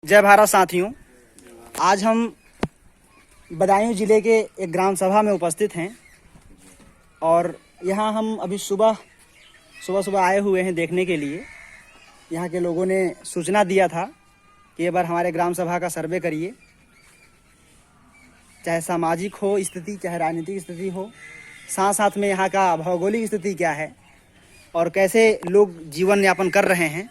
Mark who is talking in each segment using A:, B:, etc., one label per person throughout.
A: जय भारत साथियों, आज हम बदायूं जिले के एक ग्राम सभा में उपस्थित हैं और यहाँ हम अभी सुबह आए हुए हैं देखने के लिए। यहाँ के लोगों ने सूचना दिया था कि एक बार हमारे ग्राम सभा का सर्वे करिए, चाहे सामाजिक हो स्थिति, चाहे राजनीतिक स्थिति हो, साथ साथ में यहाँ का भौगोलिक स्थिति क्या है और कैसे लोग जीवन यापन कर रहे हैं,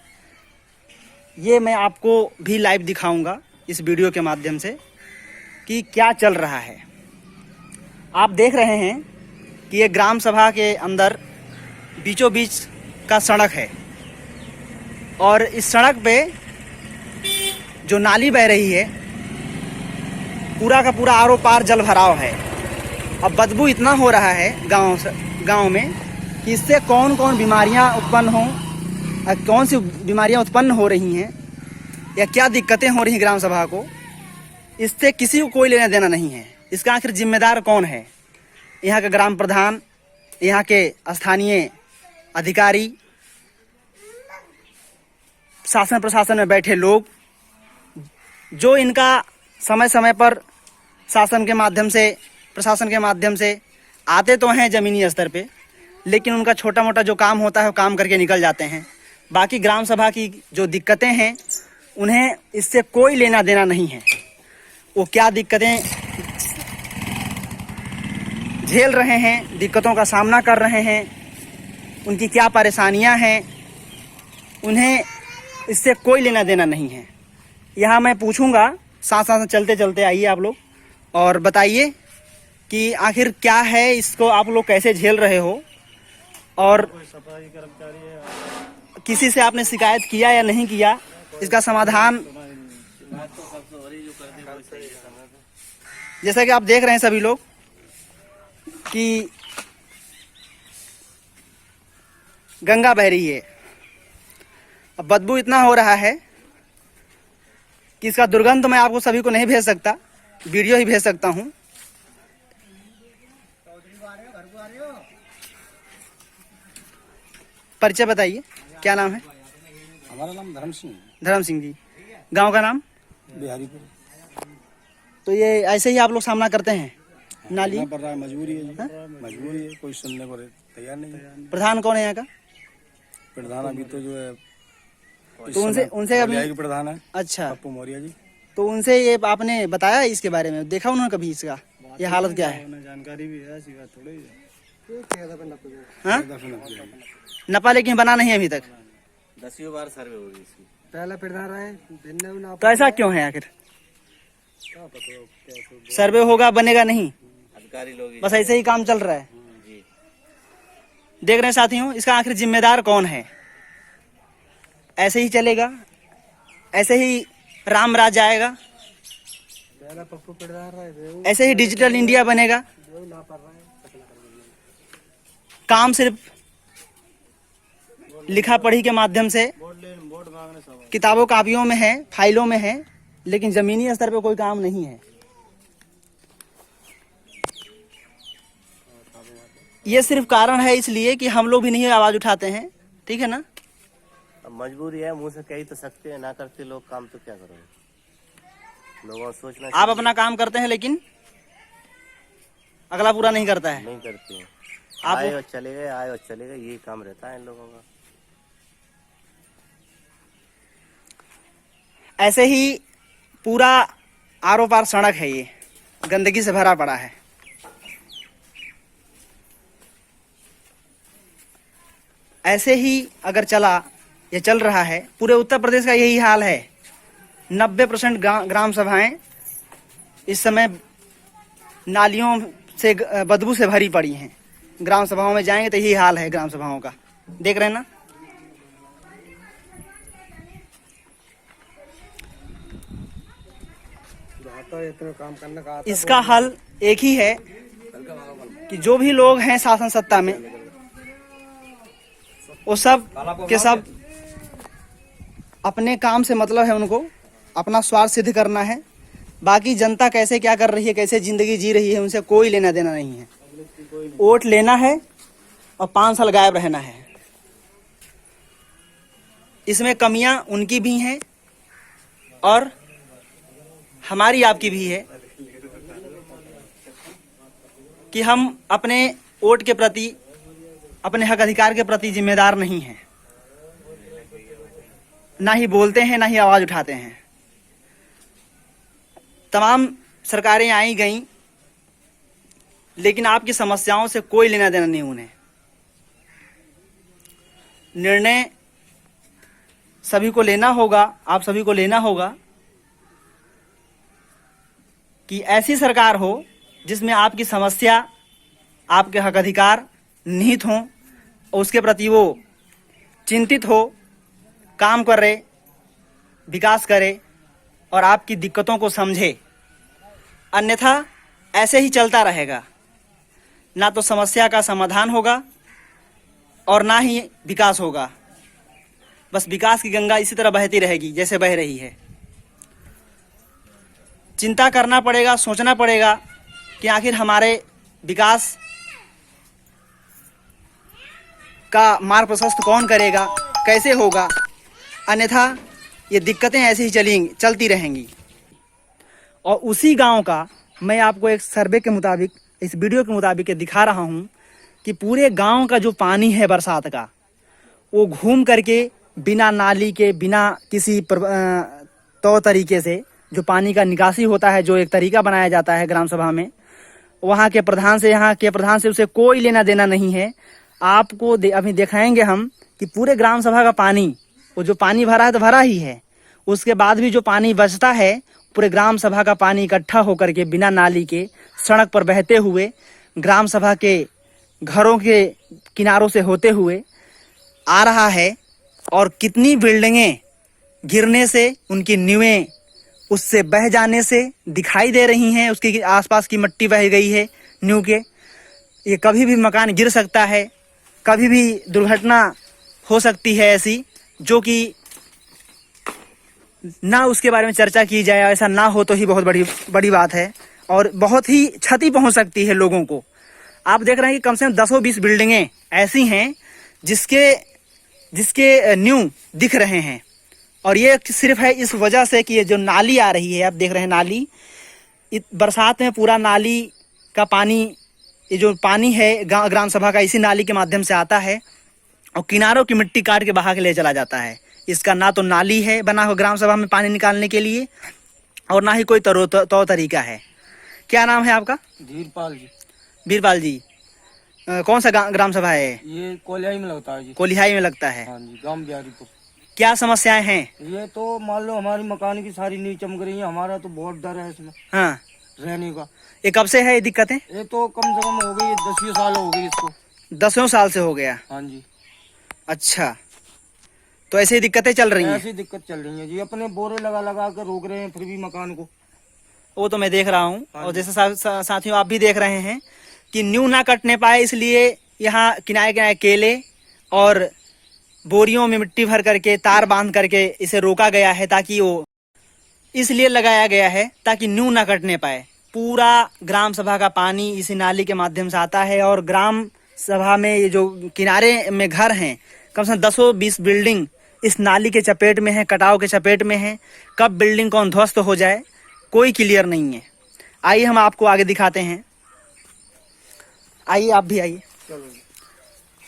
A: ये मैं आपको भी लाइव दिखाऊंगा इस वीडियो के माध्यम से कि क्या चल रहा है। आप देख रहे हैं कि ये ग्राम सभा के अंदर बीचों बीच का सड़क है और इस सड़क पे जो नाली बह रही है पूरा का पूरा आरो पार जल भराव है। अब बदबू इतना हो रहा है गांव में कि इससे कौन कौन बीमारियां उत्पन्न हों, कौन सी बीमारियां उत्पन्न हो रही हैं या क्या दिक्कतें हो रही हैं ग्राम सभा को, इससे किसी को कोई लेना देना नहीं है। इसका आखिर जिम्मेदार कौन है? यहाँ का ग्राम प्रधान, यहाँ के स्थानीय अधिकारी, शासन प्रशासन में बैठे लोग, जो इनका समय समय पर शासन के माध्यम से, प्रशासन के माध्यम से आते तो हैं ज़मीनी स्तर पे, लेकिन उनका छोटा मोटा जो काम होता है वो काम करके निकल जाते हैं। बाकी ग्राम सभा की जो दिक्कतें हैं उन्हें इससे कोई लेना देना नहीं है। वो क्या दिक्कतें झेल रहे हैं, दिक्कतों का सामना कर रहे हैं, उनकी क्या परेशानियां हैं, उन्हें इससे कोई लेना देना नहीं है। यहाँ मैं पूछूंगा, साथ साथ चलते चलते आइए आप लोग और बताइए कि आखिर क्या है, इसको आप लोग कैसे झेल रहे हो और
B: सफाई कर्मचारी है।
A: किसी से आपने शिकायत किया या नहीं किया, इसका समाधान। जैसा कि आप देख रहे हैं सभी लोग कि गंगा बह रही है। अब बदबू इतना हो रहा है कि इसका दुर्गंध मैं आपको सभी को नहीं भेज सकता, वीडियो ही भेज सकता हूं। परिचय बताइए, क्या नाम है?
B: हमारा नाम धर्म सिंह।
A: धर्म सिंह जी। गांव का नाम?
B: बिहारीपुर।
A: तो ये ऐसे ही आप लोग सामना करते हैं? नाली
B: पर रहा है, मजबूरी है जी। मजबूरी है, कोई सुनने को तैयार नहीं है।
A: प्रधान कौन है यहाँ का?
B: प्रधान अभी तो जो है
A: तो उनसे अभी
B: प्रधान है।
A: अच्छा,
B: पप्पू मौर्य जी।
A: तो उनसे ये आपने बताया इसके बारे में? देखा उन्होंने कभी इसका ये हालत क्या है?
B: जानकारी भी है, थोड़ी
A: हाँ? नपा लेकिन बना नहीं अभी तक।
B: 10 बार सर्वे होगी इसकी।
A: पहला प्रधान रहे, तो ऐसा क्यों है आखिर? सर्वे होगा, बनेगा नहीं,
B: अधिकारी लोग
A: बस ऐसे ही काम चल रहा है। देख रहे हैं साथियों, इसका आखिर जिम्मेदार कौन है? ऐसे ही चलेगा, ऐसे ही राम राज आएगा, ऐसे ही डिजिटल इंडिया बनेगा। काम सिर्फ लिखा पढ़ी के माध्यम से किताबों कापियों में है, फाइलों में है, लेकिन जमीनी स्तर पे कोई काम नहीं है। ये सिर्फ कारण है इसलिए कि हम लोग भी नहीं आवाज उठाते हैं, ठीक है ना?
C: अब मजबूरी है, मुंह से कह ही तो सकते हैं, ना करते लोग काम तो क्या करोगे? लोगों सोचना,
A: आप अपना काम करते हैं लेकिन अगला पूरा नहीं करता है।
C: नहीं करते हैं।
A: आप
C: आए और चले गए, आए और चले गए, यही काम रहता है इन लोगों का।
A: ऐसे ही पूरा आरो पार सड़क है, ये गंदगी से भरा पड़ा है। ऐसे ही अगर ये चल रहा है, पूरे उत्तर प्रदेश का यही हाल है। 90% ग्राम सभाएं इस समय नालियों से, बदबू से भरी पड़ी हैं। ग्राम सभाओं में जाएंगे तो यही हाल है ग्राम सभाओं का, देख रहे हैं ना? इसका हल एक ही है कि जो भी लोग हैं शासन सत्ता में, वो सब के सब अपने काम से मतलब है, उनको अपना स्वार्थ सिद्ध करना है। बाकी जनता कैसे क्या कर रही है, कैसे जिंदगी जी रही है, उनसे कोई लेना देना नहीं है। वोट लेना है और 5 साल गायब रहना है। इसमें कमियां उनकी भी हैं और हमारी आपकी भी है कि हम अपने वोट के प्रति, अपने हक अधिकार के प्रति जिम्मेदार नहीं हैं, ना ही बोलते हैं, ना ही आवाज उठाते हैं। तमाम सरकारें आई गईं, लेकिन आपकी समस्याओं से कोई लेना देना नहीं उन्हें। निर्णय सभी को लेना होगा, आप सभी को लेना होगा कि ऐसी सरकार हो जिसमें आपकी समस्या, आपके हक अधिकार निहित हों और उसके प्रति वो चिंतित हो, काम करे, विकास करे और आपकी दिक्कतों को समझे। अन्यथा ऐसे ही चलता रहेगा, ना तो समस्या का समाधान होगा और ना ही विकास होगा। बस विकास की गंगा इसी तरह बहती रहेगी जैसे बह रही है। चिंता करना पड़ेगा, सोचना पड़ेगा कि आखिर हमारे विकास का मार्ग प्रशस्त कौन करेगा, कैसे होगा, अन्यथा ये दिक्कतें ऐसे ही चलती रहेंगी। और उसी गांव का मैं आपको एक सर्वे के मुताबिक, इस वीडियो के मुताबिक ये दिखा रहा हूं कि पूरे गांव का जो पानी है बरसात का, वो घूम करके बिना नाली के, बिना किसी तौर तरीके से जो पानी का निकासी होता है, जो एक तरीका बनाया जाता है ग्राम सभा में, वहाँ के प्रधान से उसे कोई लेना देना नहीं है। आपको अभी दिखाएंगे हम कि पूरे ग्राम सभा का पानी, वो जो पानी भरा है तो भरा ही है, उसके बाद भी जो पानी बचता है, पूरे ग्राम सभा का पानी इकट्ठा होकर के बिना नाली के सड़क पर बहते हुए ग्राम सभा के घरों के किनारों से होते हुए आ रहा है। और कितनी बिल्डिंगें गिरने से, उनकी नींवें उससे बह जाने से दिखाई दे रही हैं, उसके आसपास की मिट्टी बह गई है नींव के। ये कभी भी मकान गिर सकता है, कभी भी दुर्घटना हो सकती है ऐसी, जो कि ना उसके बारे में चर्चा की जाए। ऐसा ना हो तो ही बहुत बड़ी बात है और बहुत ही क्षति पहुंच सकती है लोगों को। आप देख रहे हैं कि कम से कम 10-20 बिल्डिंगें ऐसी हैं जिसके नींव दिख रहे हैं। और ये सिर्फ है इस वजह से कि ये जो नाली आ रही है, आप देख रहे हैं नाली, बरसात में पूरा नाली का पानी, ये जो पानी है ग्राम सभा का, इसी नाली के माध्यम से आता है और किनारों की मिट्टी काट के बहा के ले चला जाता है। इसका ना तो नाली है बना हुआ ग्राम सभा में पानी निकालने के लिए और ना ही कोई तौर तरीका है। क्या नाम है आपका?
B: धीरपाल जी।
A: बीरपाल जी, कौन सा ग्राम सभा है?
B: ये कोलिहाई में लगता है जी।
A: कोलिहाई में लगता है।
B: हाँ जी, गांव बिहारीपुर।
A: क्या समस्याएं हैं?
B: ये तो मान लो हमारी मकान की सारी नींव चमक रही है, हमारा तो बहुत डर है इसमें
A: हाँ,
B: रहने का।
A: ये कब से है ये दिक्कतें?
B: ये तो कम से कम हो गई 10 साल हो गई इसको।
A: 10 साल से हो गया?
B: हाँ जी।
A: अच्छा, तो ऐसे ही दिक्कतें चल रही हैं?
B: ऐसी दिक्कत चल रही है जी, अपने बोरे लगा कर रोक रहे हैं फिर भी मकान को।
A: वो तो मैं देख रहा हूँ और जैसे साथियों आप भी देख रहे हैं कि नींव ना कटने पाए, इसलिए यहाँ किनारे किनारे केले और बोरियों में मिट्टी भर करके तार बांध करके इसे रोका गया है, ताकि वो इसलिए लगाया गया है ताकि नींव ना कटने पाए। पूरा ग्राम सभा का पानी इसी नाली के माध्यम से आता है और ग्राम सभा में ये जो किनारे में घर हैं, कम से कम 10-20 बिल्डिंग इस नाली के चपेट में है, कटाव के चपेट में है। कब बिल्डिंग कौन ध्वस्त हो जाए कोई क्लियर नहीं है। आइए हम आपको आगे दिखाते हैं। आइए, आप भी आइए।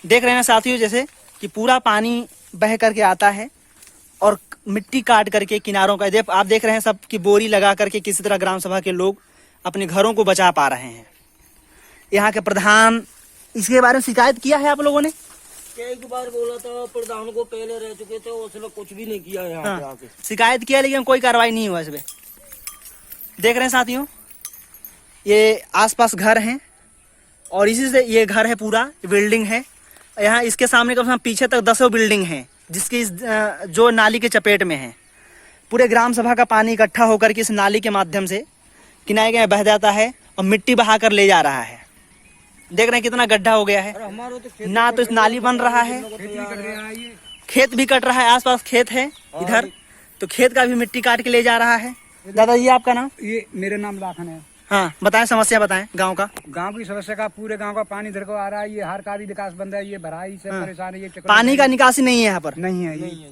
A: देख रहे हैं साथियों जैसे कि पूरा पानी बह करके आता है और मिट्टी काट करके किनारों का, आप देख रहे हैं सब की बोरी लगा करके किसी तरह ग्राम सभा के लोग अपने घरों को बचा पा रहे हैं। यहाँ के प्रधान, इसके बारे में शिकायत किया है आप लोगों ने?
B: एक बार बोला था प्रधान को, पहले रह चुके थे, उसने कुछ भी नहीं किया यहाँ पे आके।
A: शिकायत किया लेकिन कोई कार्रवाई नहीं हुआ इसमें। देख रहे हैं साथियों, ये आसपास घर हैं और इसी से ये घर है, पूरा बिल्डिंग है यहाँ। इसके सामने कम से कम पीछे तक 10 बिल्डिंग हैं जिसकी जो नाली के चपेट में है। पूरे ग्राम सभा का पानी इकट्ठा होकर के इस नाली के माध्यम से किनारे किनारे बह जाता है और मिट्टी बहा कर ले जा रहा है। देख रहे हैं कितना गड्ढा हो गया है। ना तो इस नाली बन रहा है, खेत भी कट रहा है, आसपास खेत है इधर, तो खेत का भी मिट्टी काट के ले जा रहा है। दादा जी, आपका नाम?
D: ये मेरा नाम लाखन है।
A: हाँ, बताएं, समस्या बताएं गांव का।
D: गांव की समस्या का, पूरे गांव का पानी इधर को आ रहा है। ये हर का भी विकास बंद है, ये भराई से परेशान है। ये
A: पानी का निकासी नहीं है यहाँ पर?
D: नहीं है ये।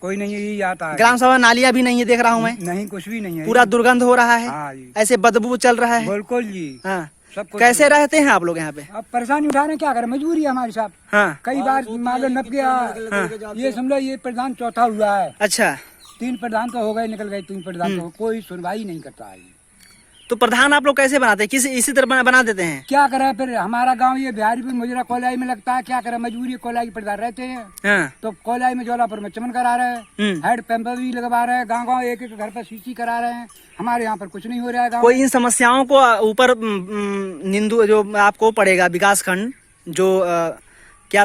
D: कोई नहीं है, यही आता है।
A: ग्राम सभा नालियां भी नहीं है, देख रहा हूँ मैं।
D: नहीं, कुछ भी नहीं है।
A: पूरा दुर्गंध हो रहा है,
D: हाँ जी,
A: ऐसे बदबू चल रहा है।
D: बिल्कुल जी।
A: हाँ,
D: सब कुछ
A: कैसे रहते हैं आप लोग यहाँ पे?
D: अब परेशानी उठा रहे हैं, क्या करें, मजबूरी है हमारी साहब।
A: हाँ,
D: कई बार मान लो नप गया, ये समझो ये प्रधान चौथा हुआ है,
A: अच्छा।
D: 3 प्रधान तो हो गए, निकल गए 3 प्रधान, तो कोई सुनवाई नहीं करता है।
A: तो प्रधान आप लोग कैसे बनाते हैं? किस इसी तरह बना देते हैं?
D: क्या करें फिर, हमारा गांव ये बिहारी भी मुजरा कोलाई में लगता है, क्या करें, मजबूरी कोलाई प्रधान रहते हैं।
A: हाँ,
D: तो कोलाई में जोलापुर में चमन करा रहे हैं, हेड पंप भी लगवा रहे हैं, गाँव गाँव एक एक घर पर सीसी करा रहे हैं। हमारे यहाँ पर कुछ नहीं हो रहा है गाँव।
A: कोई इन समस्याओं को ऊपर निंदु जो आपको पड़ेगा, विकास खंड जो क्या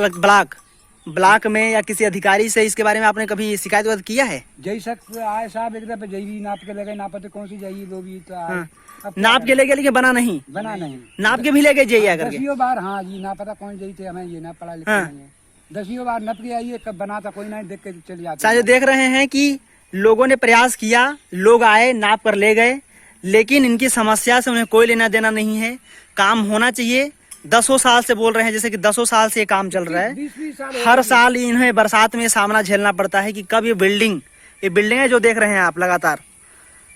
A: ब्लॉक में या किसी अधिकारी से इसके बारे में आपने कभी शिकायत किया है?
D: जय सक आए साहब, एक दफे जई भी नाप के लगे, नापते कौन सी जाइए वो भी तो आए। अब
A: नाप के ले गए लेकिन बना नहीं?
D: बना नहीं।
A: नाप के भी ले गए जाइए करके?
D: 10 बार, हाँ जी, ना पता कौन जाई थे, हमें ये ना पढ़ा लिखा नहीं है। 10 बार नप के आइए, कब बनाता कोई नहीं, देख के चले जाते।
A: साथ देख रहे हैं कि लोगों ने प्रयास किया, लोग आए, नाप कर ले गए, लेकिन इनकी समस्या से उन्हें कोई लेना देना नहीं है। काम होना चाहिए। 10 साल से बोल रहे हैं, जैसे कि 10 साल से ये काम चल रहा है।
D: 20 साल
A: हर साल इन्हें बरसात में सामना झेलना पड़ता है कि कब ये बिल्डिंगें जो देख रहे हैं आप लगातार,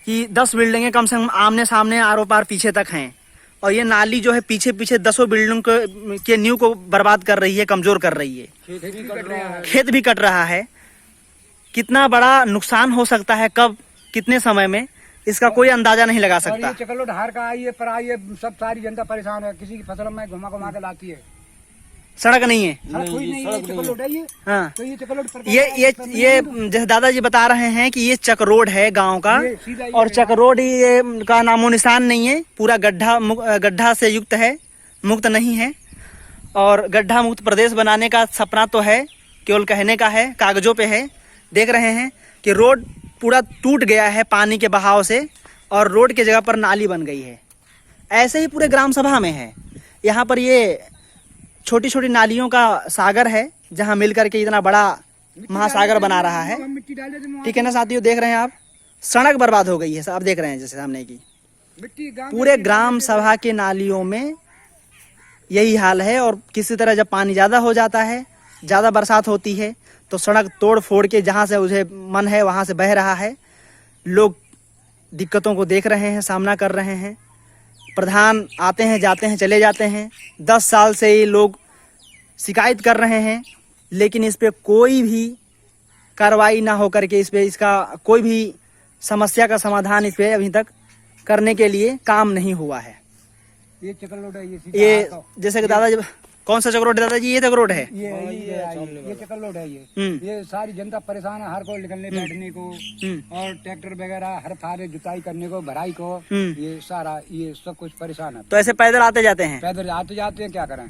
A: कि 10 बिल्डिंगें कम से कम आमने सामने आरो पार पीछे तक हैं, और ये नाली जो है पीछे पीछे 10 बिल्डिंग के नींव को बर्बाद कर रही है, कमजोर कर रही है। खेत भी कट रहा है। कितना बड़ा नुकसान हो सकता है, कब, कितने समय में, इसका कोई अंदाजा नहीं लगा
D: और
A: सकता।
D: ये चकलो ढार का आइए पर आइए, सब सारी जनता परेशान है। किसी की फसल में घुमा घुमा के लाती है,
A: सड़क नहीं है।
D: सड़क कोई नहीं है, चकलो उठाइए।
A: हाँ,
D: तो ये चकलो
A: ये जैसे दादाजी बता रहे हैं कि ये चक रोड है गांव का,
D: ये सीधा ये
A: और चक रोड ये का नामो निशान नहीं है। पूरा गड्ढा से युक्त है, मुक्त नहीं है। और गड्ढा मुक्त प्रदेश बनाने का सपना तो है, केवल कहने का है, कागजों पे है। देख रहे हैं कि रोड पूरा टूट गया है पानी के बहाव से, और रोड की जगह पर नाली बन गई है। ऐसे ही पूरे ग्राम सभा में है। यहाँ पर ये छोटी छोटी नालियों का सागर है, जहाँ मिलकर के इतना बड़ा महासागर बना रहा है।
D: मिट्टी डाल देते हैं,
A: ठीक है ना साथियों, देख रहे हैं आप, सड़क बर्बाद हो गई है। आप देख रहे हैं जैसे सामने की
D: मिट्टी गाँव
A: पूरे ग्राम सभा के नालियों में यही हाल है। और किसी तरह जब पानी ज्यादा हो जाता है, ज्यादा बरसात होती है, तो सड़क तोड़ फोड़ के जहां से उसे मन है वहां से बह रहा है। लोग दिक्कतों को देख रहे हैं, सामना कर रहे हैं। प्रधान आते हैं, जाते हैं, चले जाते हैं। 10 साल से ये लोग शिकायत कर रहे हैं, लेकिन इस पे कोई भी कार्रवाई ना हो करके, इस पे इसका कोई भी समस्या का समाधान इस पे अभी तक करने के लिए काम नहीं हुआ है।
D: ये चकलोड है, ये सीधा
A: ये
D: हाथ का।
A: जैसे कि दादाजी, कौन सा चक रोड है दादाजी? ये चक रोड है।
D: ये चकलोड है। ये सारी जनता परेशान है, हर को निकलने बैठने को, और ट्रैक्टर वगैरह हर थारे जुताई करने को, भराई को, ये सारा ये सब कुछ परेशान है।
A: तो ऐसे पैदल आते जाते हैं,
D: पैदल आते जाते हैं, क्या करें।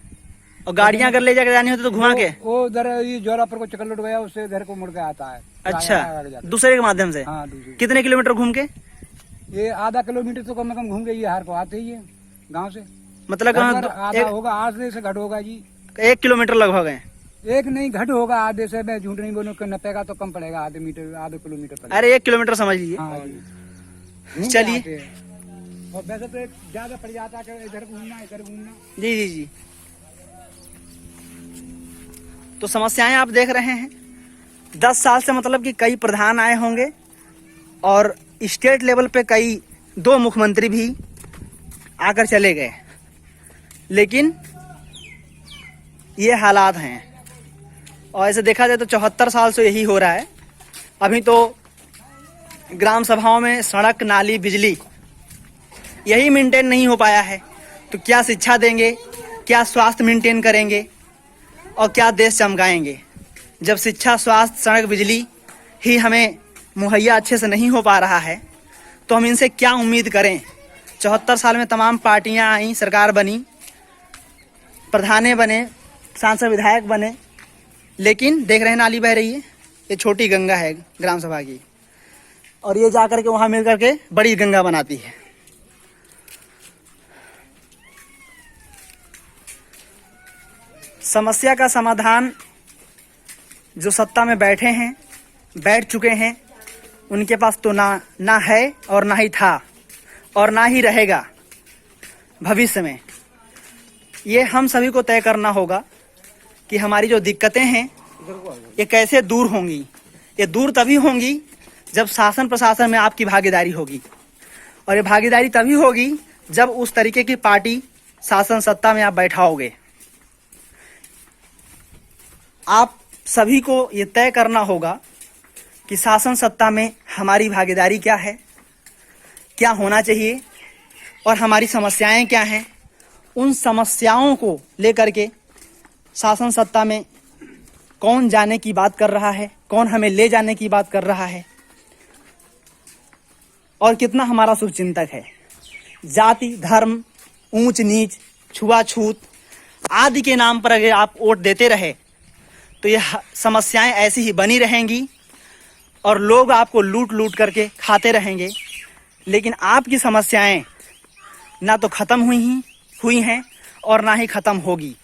A: और गाड़ियां अगर ले जाकर जानी होती तो घुमा के,
D: वो उधर ये जोरापुर को चकलोड गया, उससे घर को मुड़ के आता है।
A: अच्छा, दूसरे के माध्यम से।
D: हाँ, दूसरे।
A: कितने किलोमीटर घूम के?
D: ये आधा किलोमीटर तो कम से कम घूम गई है, हर को आते ही है गाँव से।
A: मतलब
D: आधा होगा, आधे से घट होगा जी,
A: 1 किलोमीटर लगभग है।
D: एक नहीं घट होगा, आधे से। मैं झूठ नहीं बोलूँ, नपेगा तो कम पड़ेगा, आधे किलोमीटर पड़ेगा।
A: अरे 1 किलोमीटर समझ लीजिए।
D: हाँ जी।
A: चलिए।
D: और वैसे तो ज्यादा पड़ जाता है, इधर घूमना इधर घूमना।
A: जी जी जी। तो समस्याएं आप देख रहे हैं। 10 साल से मतलब कि कई प्रधान आए होंगे, और स्टेट लेवल पे 2 मुख्यमंत्री भी आकर चले गए, लेकिन ये हालात हैं। और ऐसे देखा जाए तो 74 साल से यही हो रहा है। अभी तो ग्राम सभाओं में सड़क, नाली, बिजली यही मेंटेन नहीं हो पाया है, तो क्या शिक्षा देंगे, क्या स्वास्थ्य मेंटेन करेंगे, और क्या देश चमकाएंगे, जब शिक्षा, स्वास्थ्य, सड़क, बिजली ही हमें मुहैया अच्छे से नहीं हो पा रहा है, तो हम इनसे क्या उम्मीद करें। 74 साल में तमाम पार्टियां आई, सरकार बनी, प्रधाने बने, सांसद विधायक बने, लेकिन देख रहे हैं नाली बह रही है। ये छोटी गंगा है ग्राम सभा की, और ये जाकर के वहां मिल करके बड़ी गंगा बनाती है। समस्या का समाधान जो सत्ता में बैठ चुके हैं, उनके पास तो ना है, और ना ही था, और ना ही रहेगा भविष्य में। ये हम सभी को तय करना होगा कि हमारी जो दिक्कतें हैं ये कैसे दूर होंगी, ये दूर तभी होंगी जब शासन प्रशासन में आपकी भागीदारी होगी, और ये भागीदारी तभी होगी जब उस तरीके की पार्टी शासन सत्ता में आप बैठाओगे। आप सभी को ये तय करना होगा कि शासन सत्ता में हमारी भागीदारी क्या है, क्या होना चाहिए और हमारी समस्याएं क्या हैं। उन समस्याओं को लेकर के शासन सत्ता में कौन जाने की बात कर रहा है, कौन हमें ले जाने की बात कर रहा है, और कितना हमारा शुभचिंतक है। जाति, धर्म, ऊंच नीच, छुआछूत आदि के नाम पर अगर आप वोट देते रहे तो ये समस्याएं ऐसी ही बनी रहेंगी और लोग आपको लूट लूट करके खाते रहेंगे। लेकिन आपकी समस्याएं ना तो खत्म हुई हैं और ना ही खत्म होगी।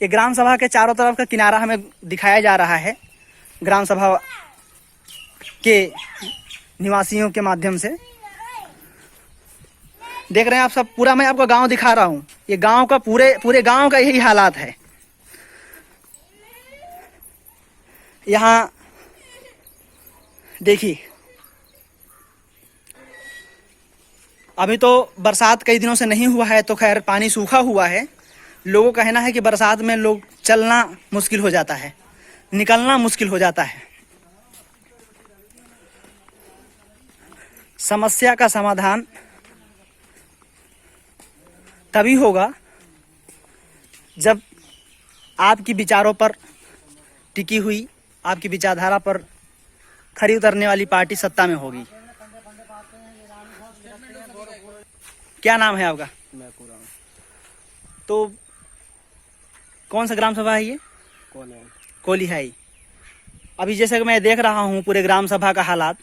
A: ये ग्राम सभा के चारों तरफ का किनारा हमें दिखाया जा रहा है ग्राम सभा के निवासियों के माध्यम से। देख रहे हैं आप सब, पूरा मैं आपको गांव दिखा रहा हूं। ये गांव का पूरे गांव का यही हालात है। यहाँ देखिए, अभी तो बरसात कई दिनों से नहीं हुआ है तो खैर पानी सूखा हुआ है। लोगों का कहना है कि बरसात में लोग चलना मुश्किल हो जाता है, निकलना मुश्किल हो जाता है। समस्या का समाधान तभी होगा जब आपकी विचारों पर टिकी हुई, आपकी विचारधारा पर खरी उतरने वाली पार्टी सत्ता में होगी। क्या नाम है आपका? तो कौन सा ग्राम सभा है ये? कोली है। अभी जैसे कि मैं देख रहा हूँ पूरे ग्राम सभा का हालात,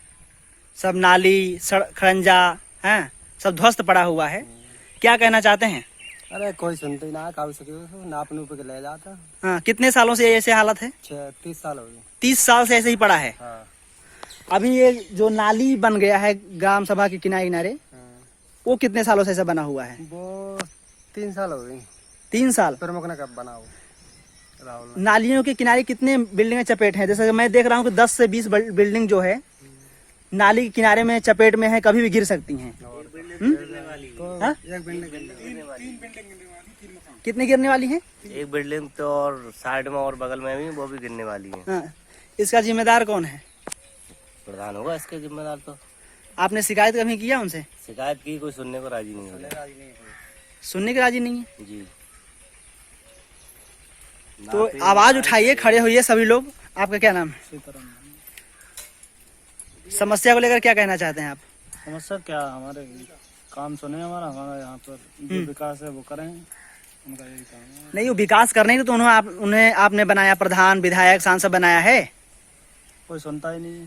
A: सब नाली खड़ंजा हैं, सब ध्वस्त पड़ा हुआ है। क्या कहना चाहते हैं?
D: अरे कोई सुनते ही ना, काबू सके नाप नूप के ले जाता।
A: हाँ, कितने सालों से ऐसे हालत है?
D: 30 साल हो गए।
A: 30 साल से ऐसे ही पड़ा है।
D: हाँ।
A: अभी ये जो नाली बन गया है ग्राम सभा के किनारे, वो कितने सालों से ऐसा बना हुआ है?
D: वो 3 साल हो गए।
A: 3 साल।
D: प्रमुख ने कब बना हो? राहुल।
A: नालियों के किनारे कितने बिल्डिंगें चपेट हैं? जैसे मैं देख रहा हूँ कि 10 से 20 बिल्डिंग जो है नाली के किनारे में चपेट में है, कभी भी गिर सकती हैं। हाँ? कितने गिरने वाली हैं?
C: एक बिल्डिंग तो और साइड में और बगल में भी, वो भी गिरने वाली है।
A: हाँ। इसका जिम्मेदार कौन है?
C: प्रधान होगा इसके जिम्मेदार। तो
A: आपने शिकायत कभी किया उनसे?
C: शिकायत की, कोई सुनने को राजी नहीं हो रहा।
A: सुनने के राजी नहीं है
C: जी।
A: तो आवाज उठाइए, खड़े होइए सभी लोग। आपका क्या नाम है? समस्या को लेकर क्या कहना चाहते हैं आप?
E: समस्या क्या, हमारे काम सुने, हमारा यहाँ पर जो विकास है वो करें, उनका यही काम है।
A: नहीं, वो विकास करने के तो उन्हें आपने बनाया, प्रधान, विधायक, सांसद बनाया है।
E: कोई सुनता ही नहीं,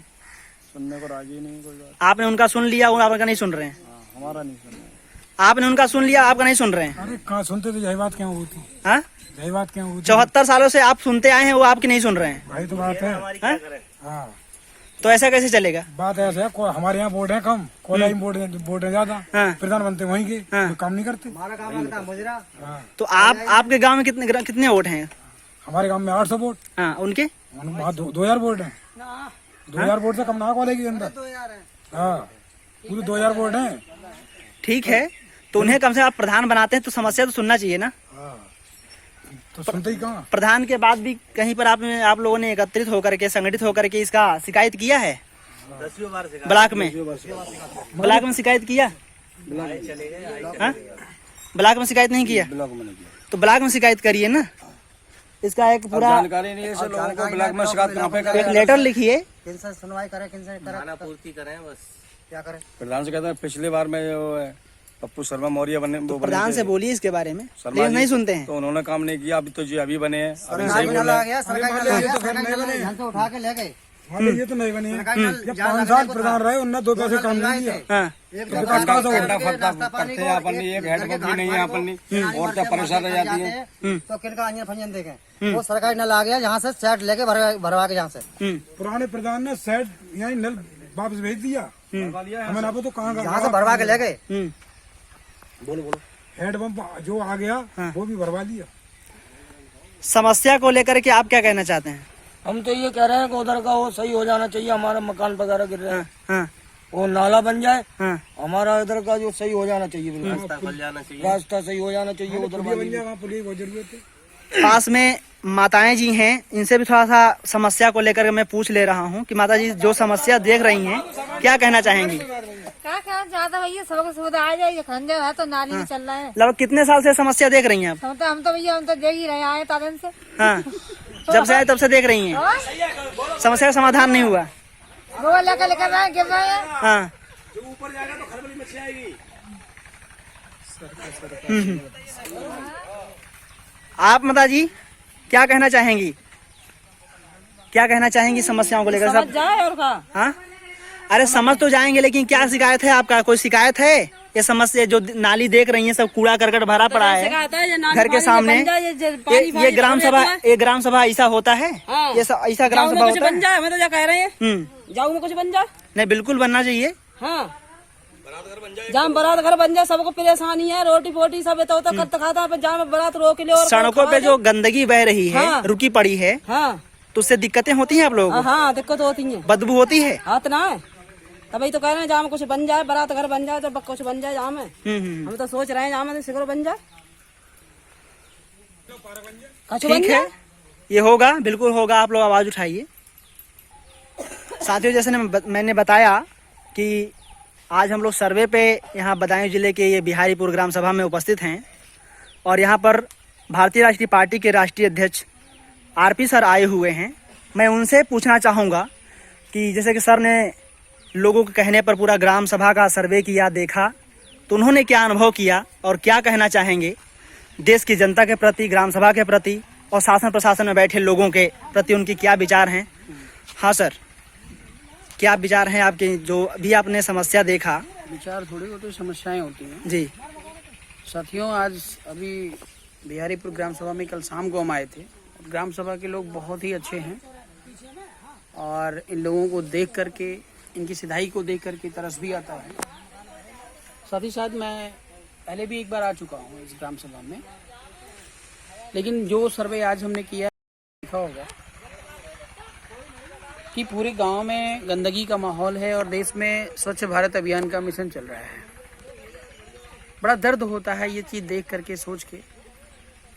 E: सुनने को राजी नहीं कोई बात।
A: आपने उनका सुन लिया, वो आपका नहीं सुन रहे हैं।
E: हाँ, हमारा नहीं सुन रहे।
A: आपने उनका सुन लिया, आपका नहीं सुन रहे हैं।
D: अरे कहाँ सुनते थे, यही बात क्यों होती?
A: हाँ,
D: यही बात क्यों होती?
A: 74 सालों से आप सुनते आए हैं, वो आपकी नहीं सुन रहे हैं।
D: भाई तो बात है।
A: हाँ?
D: हाँ,
A: तो ऐसा कैसे चलेगा?
D: बात ऐसा है, हमारे यहाँ बोर्ड है कम, कोलाई बोर्ड है ज्यादा।
A: हाँ।
D: प्रधान बनते वहीं के,
A: हाँ।
D: तो काम नहीं करते। हाँ।
A: तो आपके गांव में कितने वोट हैं?
D: हमारे गांव में 800 वोट।
A: हाँ, उनके
D: वहाँ 2000 वोट है। 2000 वोट से कम ना कॉलेज के अंदर। हाँ, पूरे 2000 वोट है।
A: ठीक है, तो उन्हें कम से कम आप प्रधान बनाते हैं तो समस्या तो सुनना चाहिए ना।
D: हाँ, तो सुनते ही कहाँ।
A: प्रधान के बाद भी कहीं पर आप लोगों ने एकत्रित होकर के, संगठित होकर के इसका शिकायत किया है?
C: 10 बार
A: ब्लॉक में शिकायत किया? हाँ? ब्लॉक में शिकायत नहीं किया? तो ब्लॉक में शिकायत करिए ना। इसका एक पूरा
E: जानकारी नहीं है लोगों को, ब्लॉक में शिकायत कहाँ पे करें?
A: एक लेटर लिखिए।
B: किनसे सुनवाई करे, किनसे
C: खाना पूर्ति करें बस।
B: क्या करे?
E: प्रधान से कहते हैं पिछले बार में जो है पप्पू शर्मा मौर्य बने, वो बने
A: प्रधान
E: थे।
A: से बोलिए इसके बारे में,
E: शर्मा
A: लेकिन
E: जी,
A: नहीं सुनते हैं।
E: तो उन्होंने काम नहीं किया। अभी तो जी अभी बने हैं, अभी
B: सरकार
E: सही
B: भी
E: बोल
B: नल
E: रहे
B: आ
E: हैं।
B: गया, सरकार नल आ गया, सरकार नल उठा के ले गए।
D: ये तो नहीं बनी है।
B: सरकारी नल
D: जब
B: जहाँ
D: 5
B: लगने
D: साल
B: को
D: प्रधान
B: था,
D: रहे, उनने 2 पैसे काम नहीं दिया।
A: हाँ,
B: एक
D: तो विकास कहाँ से होगा?
E: करते हैं अपन, एक हेड पंप भी नहीं है अपन, और क्या परेशान रह जाती है।
B: तो किनका अंजन फंजन देखें। वो सरकारी नल आ गया, जहाँ से सेट लेके भरवा के, जहाँ से
D: पुराने प्रधान ने सेट यहाँ नल वापस भेज दिया। हमें ना तो कहाँ
B: जहाँ से भरवा के ले गए।
C: बोलो।
D: हेड पंप जो आ गया वो भी भरवा लिया।
A: समस्या को लेकर के आप क्या कहना चाहते हैं?
B: हम तो ये कह रहे हैं कि उधर का वो सही हो जाना चाहिए, हमारा मकान वगैरह गिर रहे हैं,
A: हाँ
B: वो नाला बन जाए,
A: हाँ
B: हमारा इधर का जो सही हो जाना चाहिए, बिल्कुल
C: रास्ता खुल जाना चाहिए।
B: रास्ता सही हो जाना चाहिए उधर वाली।
D: पुलिस बहुत जरूरत है।
A: पास में माताएं जी हैं, इनसे भी थोड़ा सा समस्या को लेकर के मैं पूछ ले रहा हूँ कि माता जी जो समस्या देख रही हैं क्या कहना चाहेंगी?
F: क्या ज्यादा भैया सबको सुविधा आ जाए, खंजर है तो नाली में चल रहा है।
A: लगभग कितने साल से समस्या देख रही हैं आप?
F: हम तो भैया हम तो देख ही रहे आए तादन से।
A: हाँ, जब से आए तब से देख रही हैं, समस्या का समाधान नहीं हुआ।
F: वो लेकर गिर रहे हैं।
A: हाँ आप माता जी क्या कहना चाहेंगी? क्या कहना चाहेंगी समस्याओं को लेकर? सब
B: जाए और का
A: हाँ, अरे समझ तो जाएंगे, लेकिन क्या शिकायत है आपका? कोई शिकायत है? ये समस्या जो नाली देख रही है, सब कूड़ा करकट भरा पड़ा है घर के सामने। ये ग्राम सभा ऐसा होता है? ये ऐसा ग्राम सभा होता है?
B: हमें तो क्या कह रहे हैं, जाऊ में कुछ बन जाए।
A: नहीं, बिल्कुल बनना चाहिए।
B: हाँ, जहाँ बारात घर बन जाए, सबको परेशानी है, रोटी फोटी सब तो करता खाता है, जहाँ बारात रोक ले। और
A: सड़कों पे जो गंदगी बह रही है,
B: हाँ।
A: रुकी पड़ी है,
B: हाँ
A: तो उससे दिक्कतें होती हैं आप लोगों को?
B: हाँ, दिक्कत होती है,
A: बदबू होती है।
B: हाथ ना है, तभी तो कह रहे हैं जहाँ कुछ बन जाए, बारात घर बन जाए, तो कुछ बन जाए जहाँ में। हम तो सोच रहे हैं जहाँ में सिगरो बन जाए,
A: ठीक है, ये होगा, बिल्कुल होगा। आप लोग आवाज उठाइए। साथियों, जैसे मैंने बताया कि आज हम लोग सर्वे पे यहाँ बदायूं जिले के ये बिहारीपुर ग्राम सभा में उपस्थित हैं और यहाँ पर भारतीय राष्ट्रीय पार्टी के राष्ट्रीय अध्यक्ष आरपी सर आए हुए हैं। मैं उनसे पूछना चाहूँगा कि जैसे कि सर ने लोगों के कहने पर पूरा ग्राम सभा का सर्वे किया, देखा, तो उन्होंने क्या अनुभव किया और क्या कहना चाहेंगे देश की जनता के प्रति, ग्राम सभा के प्रति और शासन प्रशासन में बैठे लोगों के प्रति, उनकी क्या विचार हैं? हाँ सर, क्या विचार हैं आपके, जो भी आपने समस्या देखा?
G: विचार थोड़ी होती, समस्याएं होती हैं
A: जी
G: साथियों। आज अभी बिहारीपुर ग्राम सभा में कल शाम को हम आए थे। ग्राम सभा के लोग बहुत ही अच्छे हैं और इन लोगों को देख करके, इनकी सिधाई को देख करके तरस भी आता है। साथ ही साथ मैं पहले भी एक बार आ चुका हूँ इस ग्राम सभा में, लेकिन जो सर्वे आज हमने किया देखा होगा कि पूरे गांव में गंदगी का माहौल है और देश में स्वच्छ भारत अभियान का मिशन चल रहा है। बड़ा दर्द होता है ये चीज़ देख करके, सोच के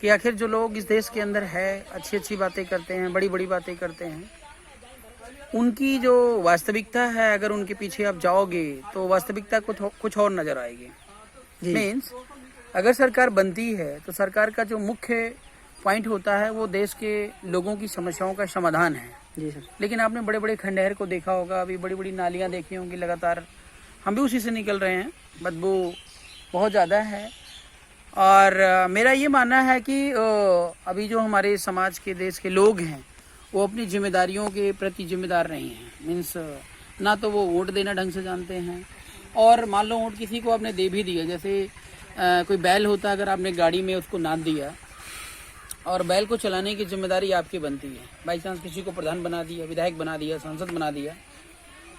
G: कि आखिर जो लोग इस देश के अंदर है, अच्छी अच्छी बातें करते हैं, बड़ी बड़ी बातें करते हैं, उनकी जो वास्तविकता है, अगर उनके पीछे आप जाओगे तो वास्तविकता कुछ और नजर आएगी। मीन्स अगर सरकार बनती है तो सरकार का जो मुख्य पॉइंट होता है वो देश के लोगों की समस्याओं का समाधान है।
A: जी सर।
G: लेकिन आपने बड़े बड़े खंडहर को देखा होगा, अभी बड़ी बड़ी नालियां देखी होंगी, लगातार हम भी उसी से निकल रहे हैं, बदबू बहुत ज़्यादा है। और मेरा ये मानना है कि अभी जो हमारे समाज के, देश के लोग हैं, वो अपनी जिम्मेदारियों के प्रति जिम्मेदार नहीं हैं। मीन्स ना तो वो वोट देना ढंग से जानते हैं, और मान लो वोट किसी को आपने दे भी दिया, जैसे कोई बैल होता है, अगर आपने गाड़ी में उसको नाद दिया और बैल को चलाने की जिम्मेदारी आपकी बनती है। बाई चांस किसी को प्रधान बना दिया, विधायक बना दिया, सांसद बना दिया,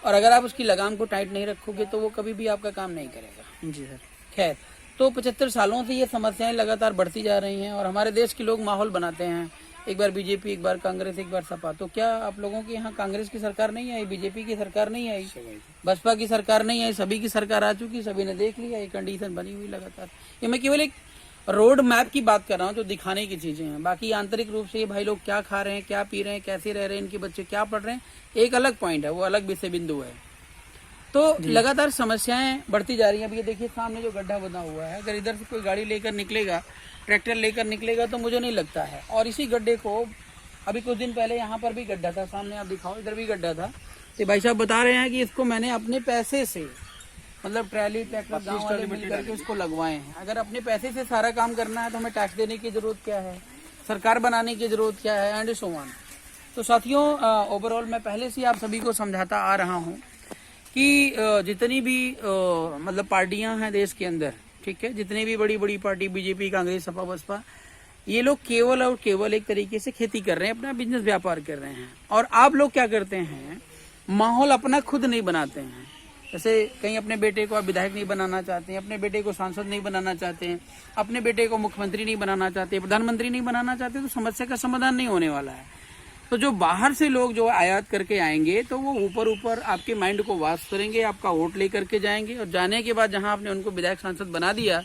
G: और अगर आप उसकी लगाम को टाइट नहीं रखोगे तो वो कभी भी आपका काम नहीं करेगा।
A: जी सर।
G: खैर, तो 75 सालों से ये समस्याएं लगातार बढ़ती जा रही हैं और हमारे देश के लोग माहौल बनाते हैं, एक बार बीजेपी, एक बार कांग्रेस, एक बार सपा। तो क्या आप लोगों के यहाँ कांग्रेस की सरकार नहीं आई, बीजेपी की सरकार नहीं आई, बसपा की सरकार नहीं आई, सभी की सरकार आ चुकी, सभी ने देख लिया, ये कंडीशन बनी हुई लगातार। ये मैं केवल एक रोड मैप की बात कर रहा हूँ, जो दिखाने की चीजें हैं। बाकी आंतरिक रूप से ये भाई लोग क्या खा रहे हैं, क्या पी रहे हैं, कैसे रह रहे हैं, इनके बच्चे क्या पढ़ रहे हैं, एक अलग पॉइंट है, वो अलग विषय बिंदु है। तो लगातार समस्याएं बढ़ती जा रही हैं। अब ये देखिए सामने जो गड्ढा बना हुआ है, अगर इधर से कोई गाड़ी लेकर निकलेगा, ट्रैक्टर लेकर निकलेगा, तो मुझे नहीं लगता है। और इसी गड्ढे को अभी कुछ दिन पहले यहाँ पर भी गड्ढा था, सामने आप दिखाओ, इधर भी गड्ढा था। तो भाई साहब बता रहे हैं कि इसको मैंने अपने पैसे से, मतलब ट्रैली ट्रैक्टर गाँव वाले मिल करके उसको लगवाए हैं। अगर अपने पैसे से सारा काम करना है तो हमें टैक्स देने की जरूरत क्या है, सरकार बनाने की जरूरत क्या है, एंड सो ऑन। तो साथियों, ओवरऑल मैं पहले से आप सभी को समझाता आ रहा हूँ कि जितनी भी मतलब पार्टियां हैं देश के अंदर, ठीक है, जितनी भी बड़ी बड़ी पार्टी, बीजेपी, कांग्रेस, सपा, बसपा, ये लोग केवल और केवल एक तरीके से खेती कर रहे हैं, अपना बिजनेस व्यापार कर रहे हैं। और आप लोग क्या करते हैं, माहौल अपना खुद नहीं बनाते हैं। जैसे कहीं अपने बेटे को आप विधायक नहीं बनाना चाहते हैं, अपने बेटे को सांसद नहीं बनाना चाहते हैं, अपने बेटे को मुख्यमंत्री नहीं बनाना चाहते, प्रधानमंत्री नहीं बनाना चाहते, तो समस्या का समाधान नहीं होने वाला है। तो जो बाहर से लोग जो आयात करके आएंगे तो वो ऊपर ऊपर आपके माइंड को वाश करेंगे, आपका वोट लेकर के जाएंगे, और जाने के बाद जहां आपने उनको विधायक सांसद बना दिया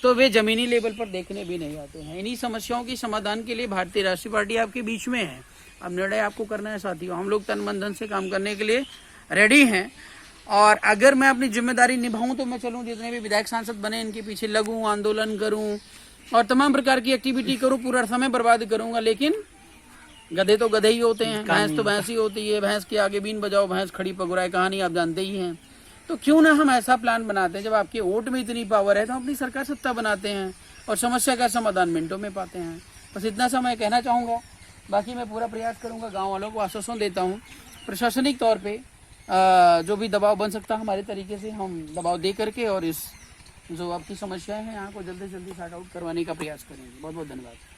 G: तो वे जमीनी लेवल पर देखने भी नहीं आते हैं। इन्हीं समस्याओं की समाधान के लिए भारतीय राष्ट्रीय पार्टी आपके बीच में है। अब निर्णय आपको करना है साथियों। हम लोग तन मन धन से काम करने के लिए रेडी हैं, और अगर मैं अपनी जिम्मेदारी निभाऊं तो मैं चलूं, जितने भी विधायक सांसद बने इनके पीछे लगूं, आंदोलन करूं और तमाम प्रकार की एक्टिविटी करूं, पूरा समय बर्बाद करूंगा। लेकिन गधे तो गधे ही होते हैं, भैंस तो भैंस ही होती है। भैंस के आगे बीन बजाओ भैंस खड़ी पगुराए, कहानी आप जानते ही हैं। तो क्यों ना हम ऐसा प्लान बनाते हैं, जब आपके वोट में इतनी पावर है तो अपनी सरकार सत्ता बनाते हैं और समस्या का समाधान मिनटों में पाते हैं। बस इतना सा मैं कहना चाहूँगा। बाकी मैं पूरा प्रयास करूँगा, गाँव वालों को आश्वासन देता हूँ। प्रशासनिक तौर पर जो भी दबाव बन सकता है हमारे तरीके से हम दबाव दे करके और इस जो आपकी समस्याएं हैं यहाँ को जल्दी से जल्दी सॉर्ट आउट करवाने का प्रयास करेंगे। बहुत बहुत धन्यवाद।